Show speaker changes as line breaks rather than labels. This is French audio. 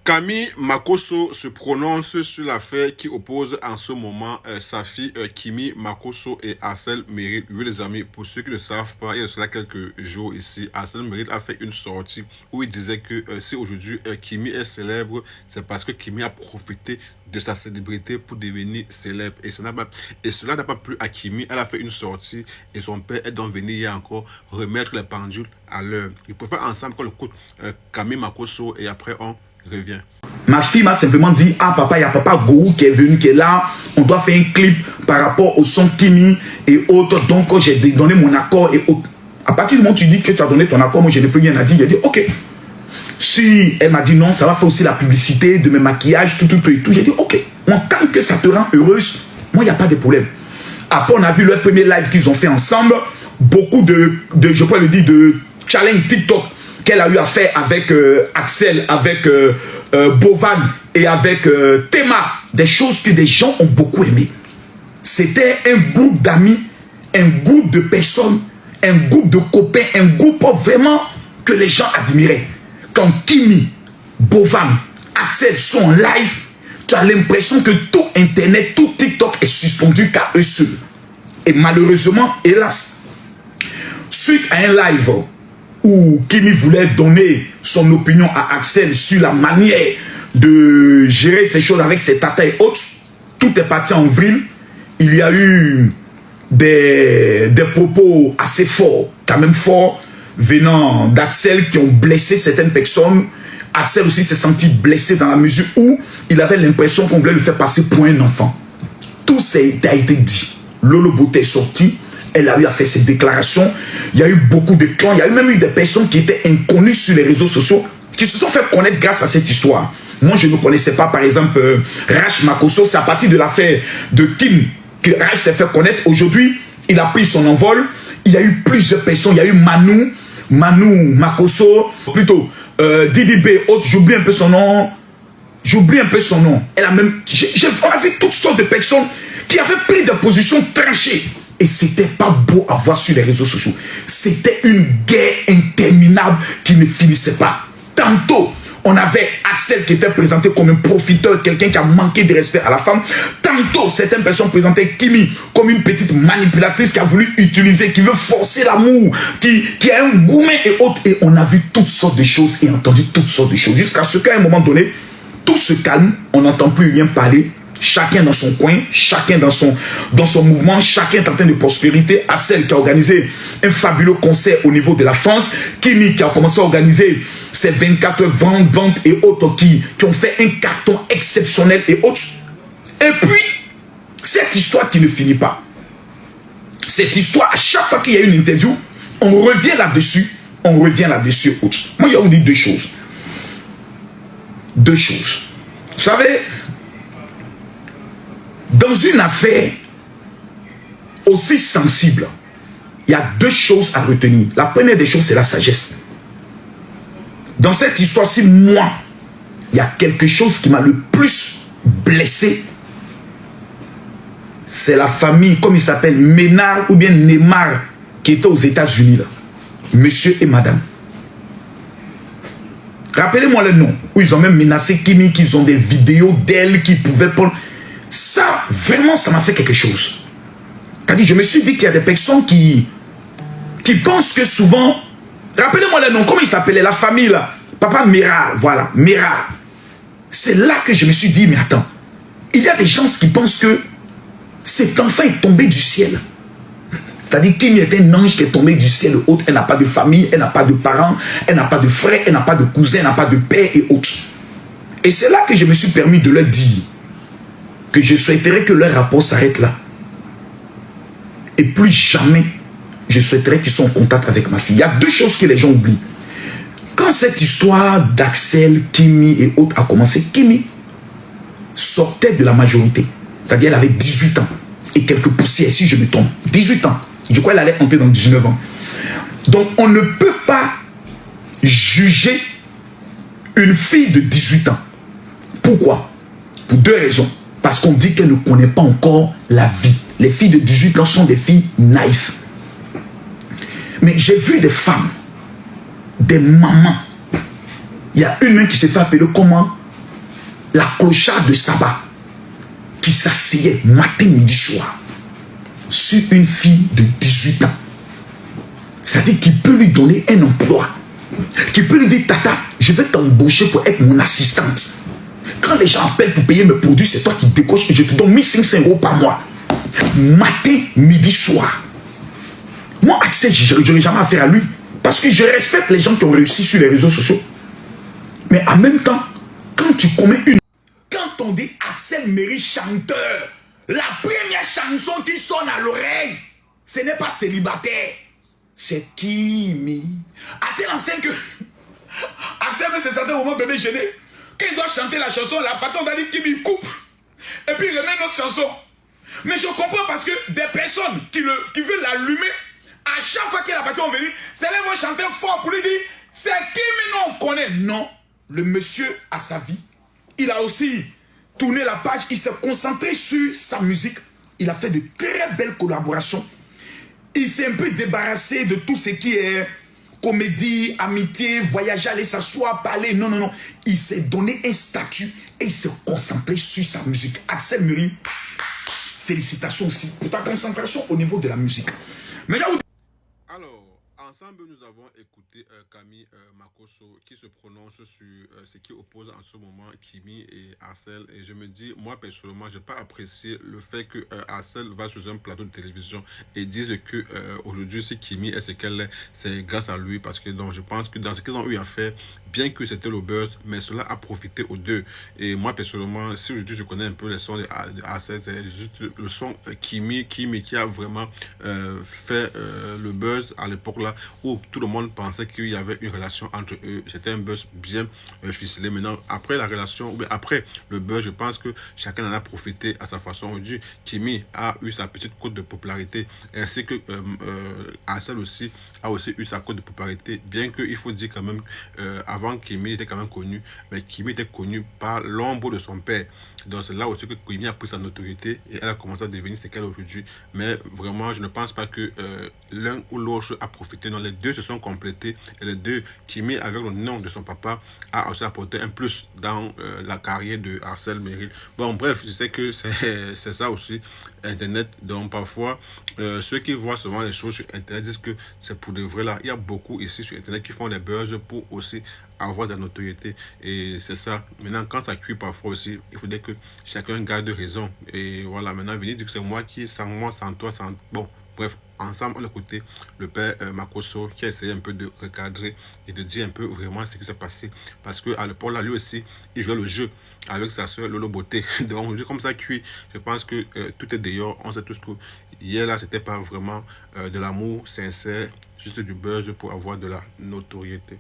Camille Makosso se prononce sur l'affaire qui oppose en ce moment sa fille Kimi Makosso et Arsène Mérite. Oui les amis, pour ceux qui ne savent pas, il y a cela quelques jours ici, Arsène Mérite a fait une sortie où il disait que si aujourd'hui Kimi est célèbre, c'est parce que Kimi a profité de sa célébrité pour devenir célèbre. Et cela n'a pas plu à Kimi. Elle a fait une sortie et son père est donc venu hier encore remettre les pendules à l'heure. Ils préfèrent ensemble qu'on écoute Camille Makosso et après on revient.
Ma fille m'a simplement dit, ah papa, il y a papa Gourou qui est venu, qui est là. On doit faire un clip par rapport au son Kimi et autres. Donc j'ai donné mon accord et autres. À partir du moment où tu dis que tu as donné ton accord, moi je n'ai plus rien à dire. J'ai dit, ok. Si elle m'a dit non, ça va faire aussi la publicité de mes maquillages, tout et tout. J'ai dit, ok. En tant que ça te rend heureuse, moi il n'y a pas de problème. Après on a vu leur premier live qu'ils ont fait ensemble. Beaucoup de je peux le dire, de challenge TikTok qu'elle a eu à faire avec Axel, avec Bovan et avec Théma. Des choses que des gens ont beaucoup aimé. C'était un groupe d'amis, un groupe de personnes, un groupe de copains, un groupe vraiment que les gens admiraient. Quand Kimi, Bovan, Axel sont en live, tu as l'impression que tout Internet, tout TikTok est suspendu qu'à eux seuls. Et malheureusement, hélas, suite à un live où Kimi voulait donner son opinion à Axel sur la manière de gérer ces choses avec ses tatas et autres, tout est parti en vrille. Il y a eu des propos assez forts, quand même forts, venant d'Axel qui ont blessé certaines personnes. Axel aussi s'est senti blessé dans la mesure où il avait l'impression qu'on voulait le faire passer pour un enfant. Tout ça a été dit. Lolo Beauté est sorti. Elle a eu à faire ses déclarations. Il y a eu beaucoup de clans. Il y a eu même eu des personnes qui étaient inconnues sur les réseaux sociaux qui se sont fait connaître grâce à cette histoire. Moi, je ne connaissais pas, par exemple, Rach Makosso. C'est à partir de l'affaire de Kim que Rach s'est fait connaître. Aujourd'hui, il a pris son envol. Il y a eu plusieurs personnes. Il y a eu Manu Makosso, plutôt Didi B, autre, j'oublie un peu son nom. Elle a même... On a vu toutes sortes de personnes qui avaient pris des positions tranchées. Et c'était pas beau à voir sur les réseaux sociaux. C'était une guerre interminable qui ne finissait pas. Tantôt, on avait Axel qui était présenté comme un profiteur, quelqu'un qui a manqué de respect à la femme. Tantôt, certaines personnes présentaient Kimi comme une petite manipulatrice qui a voulu utiliser, qui veut forcer l'amour, qui a un gourmet et autres. Et on a vu toutes sortes de choses et entendu toutes sortes de choses. Jusqu'à ce qu'à un moment donné, tout se calme, on n'entend plus rien parler. Chacun dans son coin, chacun dans son mouvement, chacun est en train de prospérité. Axel qui a organisé un fabuleux concert au niveau de la France. Kimi qui a commencé à organiser ses 24 ventes et autres qui ont fait un carton exceptionnel et autres. Et puis, cette histoire qui ne finit pas. Cette histoire, à chaque fois qu'il y a une interview, on revient là-dessus, autre. Moi, il y a vous dit deux choses. Deux choses. Vous savez, dans une affaire aussi sensible, il y a deux choses à retenir. La première des choses, c'est la sagesse. Dans cette histoire-ci, moi, il y a quelque chose qui m'a le plus blessé. C'est la famille, comme il s'appelle, Ménard ou bien Neymar, qui était aux États-Unis, là. Monsieur et madame. Rappelez-moi le nom, où ils ont même menacé Kimi, qu'ils ont des vidéos d'elle qui pouvaient prendre. Ça, vraiment, ça m'a fait quelque chose. C'est-à-dire, je me suis dit qu'il y a des personnes qui pensent que souvent... Rappelez-moi le nom, comment il s'appelait, la famille là. Papa Mera, voilà, Mera. C'est là que je me suis dit, mais attends, il y a des gens qui pensent que cet enfant est tombé du ciel. C'est-à-dire qu'il est un ange qui est tombé du ciel haut. Elle n'a pas de famille, elle n'a pas de parents, elle n'a pas de frères, elle n'a pas de cousins, elle n'a pas de père et autres. Et c'est là que je me suis permis de leur dire que je souhaiterais que leur rapport s'arrête là. Et plus jamais, je souhaiterais qu'ils soient en contact avec ma fille. Il y a deux choses que les gens oublient. Quand cette histoire d'Axel, Kimi et autres a commencé, Kimi sortait de la majorité. C'est-à-dire elle avait 18 ans. Et quelques poussières, si je me trompe. 18 ans. Je crois qu'elle allait entrer dans 19 ans. Donc on ne peut pas juger une fille de 18 ans. Pourquoi? Pour deux raisons. Parce qu'on dit qu'elle ne connaît pas encore la vie. Les filles de 18 ans sont des filles naïves. Mais j'ai vu des femmes, des mamans. Il y a une même qui se fait appeler comment? la clochard de Saba qui s'asseyait matin, midi, soir sur une fille de 18 ans. C'est-à-dire qu'il peut lui donner un emploi. Qu'il peut lui dire, Tata, je vais t'embaucher pour être mon assistante. Quand les gens appellent pour payer mes produits, c'est toi qui décoches et je te donne 1500 € par mois. Matin, midi, soir. Moi, Axel, je n'aurais jamais affaire à lui. Parce que je respecte les gens qui ont réussi sur les réseaux sociaux. Mais en même temps, quand tu commets une... Quand on dit Axel Méry chanteur, la première chanson qui sonne à l'oreille, ce n'est pas célibataire. C'est Kimi. À tel enseigne que... Axel, c'est certains moments bébé gêné. Quand il doit chanter la chanson, la patronne a dit Kimi coupe. Et puis il remet notre chanson. Mais je comprends parce que des personnes qui veulent l'allumer, à chaque fois que la patronne va venir, c'est là vont chanter fort pour lui dire c'est Kimi, non, on connaît. Non, le monsieur a sa vie. Il a aussi tourné la page, il s'est concentré sur sa musique. Il a fait de très belles collaborations. Il s'est un peu débarrassé de tout ce qui est comédie, amitié, voyager, aller s'asseoir, parler. Non, non, non. Il s'est donné un statut et il s'est concentré sur sa musique. Axel Méry, félicitations aussi pour ta concentration au niveau de la musique. Mais là où...
Alors, ensemble, nous avons écouté Camille Makosso qui se prononce sur ce qui oppose en ce moment Kimi et Arcel. Et je me dis, moi personnellement, je n'ai pas apprécié le fait que Arcel va sur un plateau de télévision et dise que aujourd'hui, si Kimi est ce qu'elle est, c'est grâce à lui. Parce que donc, je pense que dans ce qu'ils ont eu à faire, bien que c'était le buzz, mais cela a profité aux deux. Et moi personnellement, si aujourd'hui je connais un peu les sons de Arcel, c'est juste le son Kimi qui a vraiment fait le buzz à l'époque là où tout le monde pensait qu'il y avait une relation entre eux. C'était un buzz bien ficelé. Maintenant, après la relation, après le buzz, je pense que chacun en a profité à sa façon. Aujourd'hui, Kimi a eu sa petite cote de popularité, ainsi que Arcel aussi a aussi eu sa cote de popularité, bien qu'il faut dire quand même, avant Kimi était quand même connu, mais Kimi était connu par l'ombre de son père. Donc c'est là aussi que Kimi a pris sa notoriété et elle a commencé à devenir ce qu'elle est aujourd'hui. Mais vraiment, je ne pense pas que l'un ou l'autre a profité. Non, les deux se sont complétés et les deux, Kimi avec le nom de son papa a aussi apporté un plus dans la carrière de Arcel Méry. Bon, bref, je sais que c'est ça aussi Internet. Donc parfois, ceux qui voient souvent les choses sur Internet disent que c'est pour de vrai là. Il y a beaucoup ici sur Internet qui font des buzz pour aussi avoir de la notoriété et c'est ça. Maintenant, quand ça cuit parfois aussi, il faudrait que chacun garde raison. Et voilà, maintenant venir dire que c'est moi qui, sans moi, sans toi, sans... Bon, bref, ensemble on a écouté le père Makosso qui a essayé un peu de recadrer et de dire un peu vraiment ce qui s'est passé, parce que à l'époque là, lui aussi il jouait le jeu avec sa soeur Lolo Beauté. Donc comme ça cuit, je pense que tout est dehors. On sait tous que hier là c'était pas vraiment de l'amour sincère, juste du buzz pour avoir de la notoriété.